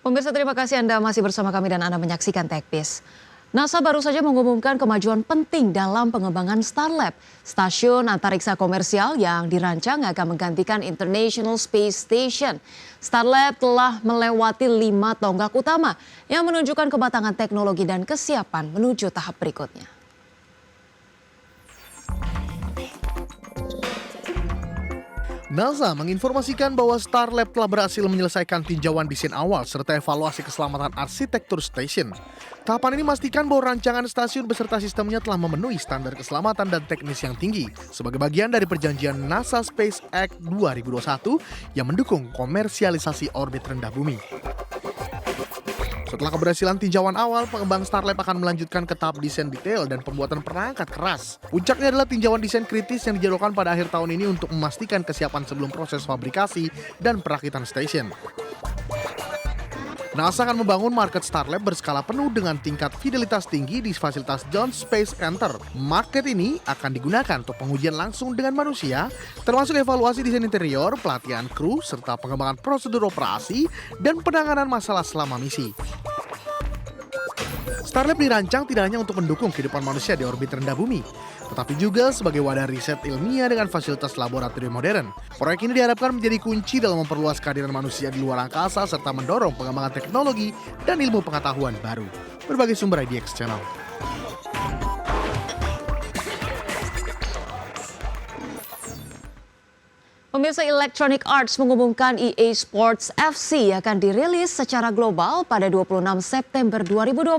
Pemirsa, terima kasih Anda masih bersama kami dan Anda menyaksikan TechPiece. NASA baru saja mengumumkan kemajuan penting dalam pengembangan Starlab, stasiun antariksa komersial yang dirancang akan menggantikan International Space Station. Starlab telah melewati 5 tonggak utama yang menunjukkan kematangan teknologi dan kesiapan menuju tahap berikutnya. NASA menginformasikan bahwa Starlab telah berhasil menyelesaikan tinjauan desain awal serta evaluasi keselamatan arsitektur stasiun. Tahapan ini memastikan bahwa rancangan stasiun beserta sistemnya telah memenuhi standar keselamatan dan teknis yang tinggi sebagai bagian dari perjanjian NASA Space Act 2021 yang mendukung komersialisasi orbit rendah bumi. Setelah keberhasilan tinjauan awal, pengembang Starlab akan melanjutkan ke tahap desain detail dan pembuatan perangkat keras. Puncaknya adalah tinjauan desain kritis yang dijadwalkan pada akhir tahun ini untuk memastikan kesiapan sebelum proses fabrikasi dan perakitan stasiun. NASA akan membangun market Starlab berskala penuh dengan tingkat fidelitas tinggi di fasilitas Jones Space Center. Market ini akan digunakan untuk pengujian langsung dengan manusia, termasuk evaluasi desain interior, pelatihan kru, serta pengembangan prosedur operasi dan penanganan masalah selama misi. Starlab dirancang tidak hanya untuk mendukung kehidupan manusia di orbit rendah bumi, tetapi juga sebagai wadah riset ilmiah dengan fasilitas laboratorium modern. Proyek ini diharapkan menjadi kunci dalam memperluas kehadiran manusia di luar angkasa serta mendorong pengembangan teknologi dan ilmu pengetahuan baru. Berbagai sumber IDX Channel. Pemirsa, Electronic Arts mengumumkan EA Sports FC akan dirilis secara global pada 26 September 2025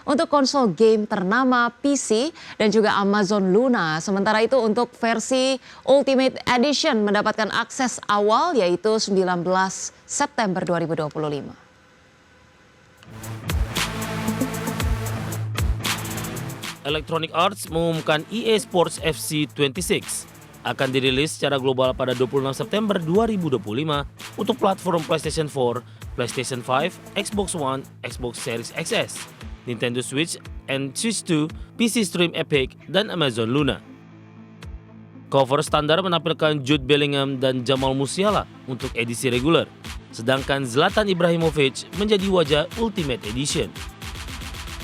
untuk konsol game ternama PC dan juga Amazon Luna. Sementara itu untuk versi Ultimate Edition mendapatkan akses awal yaitu 19 September 2025. Electronic Arts mengumumkan EA Sports FC 26 akan dirilis secara global pada 26 September 2025 untuk platform PlayStation 4, PlayStation 5, Xbox One, Xbox Series XS, Nintendo Switch, and Switch 2, PC Stream Epic, dan Amazon Luna. Cover standar menampilkan Jude Bellingham dan Jamal Musiala untuk edisi reguler, sedangkan Zlatan Ibrahimovic menjadi wajah Ultimate Edition.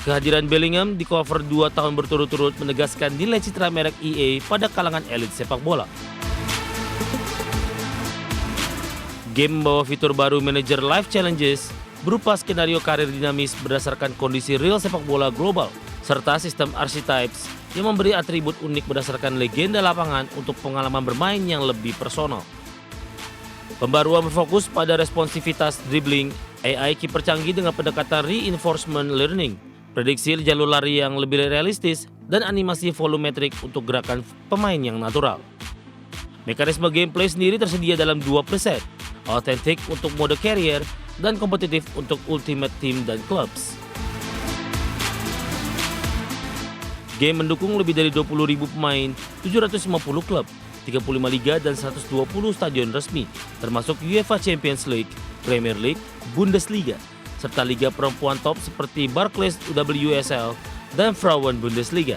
Kehadiran Bellingham di cover 2 tahun berturut-turut menegaskan nilai citra merek EA pada kalangan elit sepak bola. Game membawa fitur baru Manager Life Challenges berupa skenario karir dinamis berdasarkan kondisi real sepak bola global, serta sistem archetypes yang memberi atribut unik berdasarkan legenda lapangan untuk pengalaman bermain yang lebih personal. Pembaruan berfokus pada responsivitas dribbling, AI kiper canggih dengan pendekatan reinforcement learning, prediksi jalur lari yang lebih realistis, dan animasi volumetrik untuk gerakan pemain yang natural. Mekanisme gameplay sendiri tersedia dalam 2 preset, Authentic untuk mode career dan kompetitif untuk Ultimate Team dan Clubs. Game mendukung lebih dari 20.000 pemain, 750 klub, 35 liga dan 120 stadion resmi, termasuk UEFA Champions League, Premier League, Bundesliga, serta liga perempuan top seperti Barclays WSL dan Frauen Bundesliga.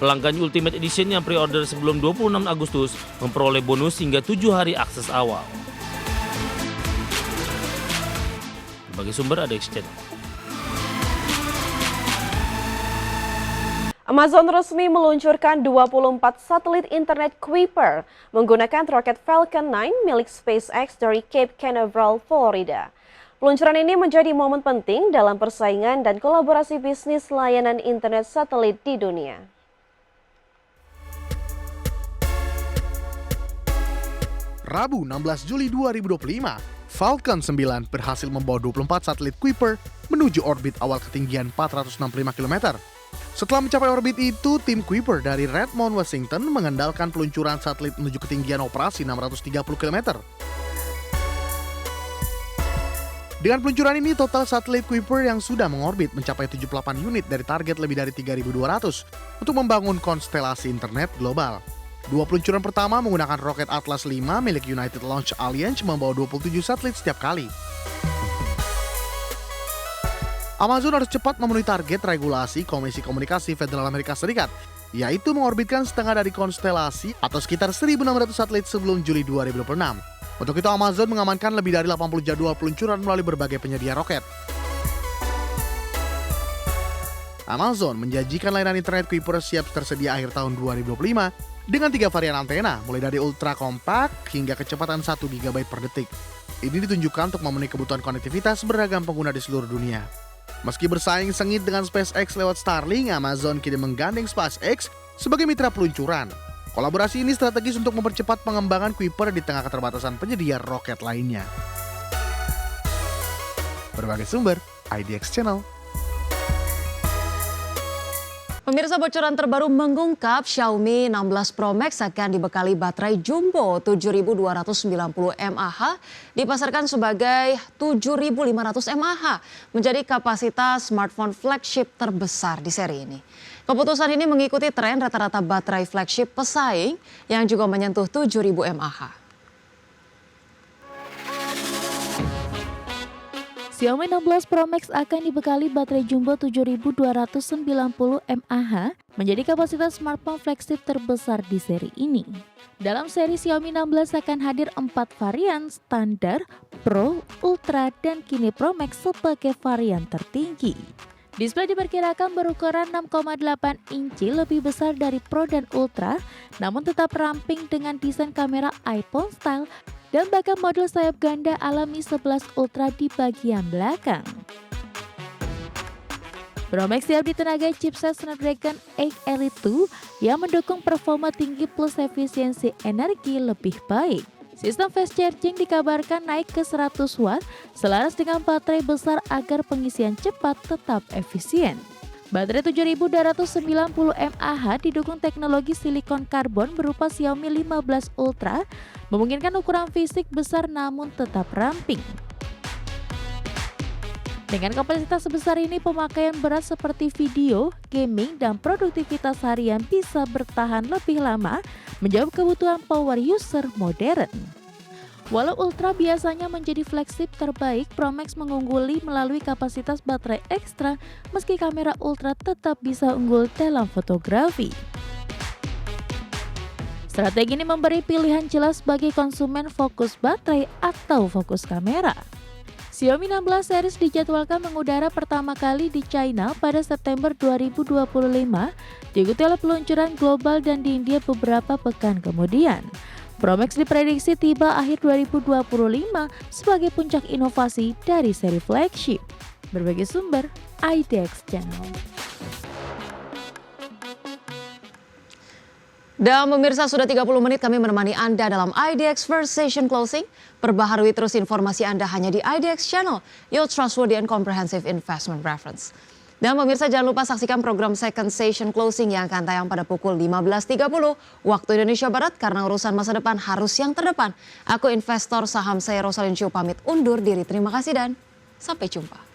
Pelanggan Ultimate Edition yang pre-order sebelum 26 Agustus memperoleh bonus hingga 7 hari akses awal. Berbagai sumber ada di channel. Amazon resmi meluncurkan 24 satelit internet Kuiper menggunakan roket Falcon 9 milik SpaceX dari Cape Canaveral, Florida. Peluncuran ini menjadi momen penting dalam persaingan dan kolaborasi bisnis layanan internet satelit di dunia. Rabu 16 Juli 2025, Falcon 9 berhasil membawa 24 satelit Kuiper menuju orbit awal ketinggian 465 km. Setelah mencapai orbit itu, tim Kuiper dari Redmond, Washington mengandalkan peluncuran satelit menuju ketinggian operasi 630 km. Dengan peluncuran ini, total satelit Kuiper yang sudah mengorbit mencapai 78 unit dari target lebih dari 3.200 untuk membangun konstelasi internet global. 2 peluncuran pertama menggunakan roket Atlas 5 milik United Launch Alliance membawa 27 satelit setiap kali. Amazon harus cepat memenuhi target regulasi Komisi Komunikasi Federal Amerika Serikat, yaitu mengorbitkan setengah dari konstelasi atau sekitar 1.600 satelit sebelum Juli 2026. Untuk itu Amazon mengamankan lebih dari 80 jadwal peluncuran melalui berbagai penyedia roket. Amazon menjanjikan layanan internet Kuiper siap tersedia akhir tahun 2025 dengan 3 varian antena, mulai dari ultra kompak hingga kecepatan 1 GB per detik. Ini ditunjukkan untuk memenuhi kebutuhan konektivitas beragam pengguna di seluruh dunia. Meski bersaing sengit dengan SpaceX lewat Starlink, Amazon kini menggandeng SpaceX sebagai mitra peluncuran. Kolaborasi ini strategis untuk mempercepat pengembangan Kuiper di tengah keterbatasan penyedia roket lainnya. Berbagai sumber, IDX Channel. Pemirsa, bocoran terbaru mengungkap Xiaomi 16 Pro Max akan dibekali baterai jumbo 7290 mAh dipasarkan sebagai 7500 mAh menjadi kapasitas smartphone flagship terbesar di seri ini. Keputusan ini mengikuti tren rata-rata baterai flagship pesaing yang juga menyentuh 7000 mAh. Xiaomi 16 Pro Max akan dibekali baterai jumbo 7290 mAh menjadi kapasitas smartphone flagship terbesar di seri ini. Dalam seri Xiaomi 16 akan hadir 4 varian standar, Pro, Ultra, dan kini Pro Max sebagai varian tertinggi. Display diperkirakan berukuran 6,8 inci lebih besar dari Pro dan Ultra, namun tetap ramping dengan desain kamera iPhone style dan bahkan model sayap ganda alami 11 Ultra di bagian belakang. Pro Max siap ditenagai chipset Snapdragon 8 Elite 2 yang mendukung performa tinggi plus efisiensi energi lebih baik. Sistem fast charging dikabarkan naik ke 100 watt selaras dengan baterai besar agar pengisian cepat tetap efisien. Baterai 7290 mAh didukung teknologi silikon karbon berupa Xiaomi 15 Ultra, memungkinkan ukuran fisik besar namun tetap ramping. Dengan kapasitas sebesar ini, pemakaian berat seperti video, gaming, dan produktivitas harian bisa bertahan lebih lama, menjawab kebutuhan power user modern. Walau Ultra biasanya menjadi flagship terbaik, Pro Max mengungguli melalui kapasitas baterai ekstra meski kamera Ultra tetap bisa unggul dalam fotografi. Strategi ini memberi pilihan jelas bagi konsumen fokus baterai atau fokus kamera. Xiaomi 16 series dijadwalkan mengudara pertama kali di China pada September 2025, diikuti oleh peluncuran global dan di India beberapa pekan kemudian. Pro Max diprediksi tiba akhir 2025 sebagai puncak inovasi dari seri flagship. Berbagai sumber, IDX Channel. Dan pemirsa, sudah 30 menit kami menemani Anda dalam IDX First Session Closing. Perbaharui terus informasi Anda hanya di IDX Channel, your trustworthy and comprehensive investment reference. Dan pemirsa, jangan lupa saksikan program Second Session Closing yang akan tayang pada pukul 15.30 waktu Indonesia Barat karena urusan masa depan harus yang terdepan. Aku investor saham saya Rosalyn Chiu pamit undur diri. Terima kasih dan sampai jumpa.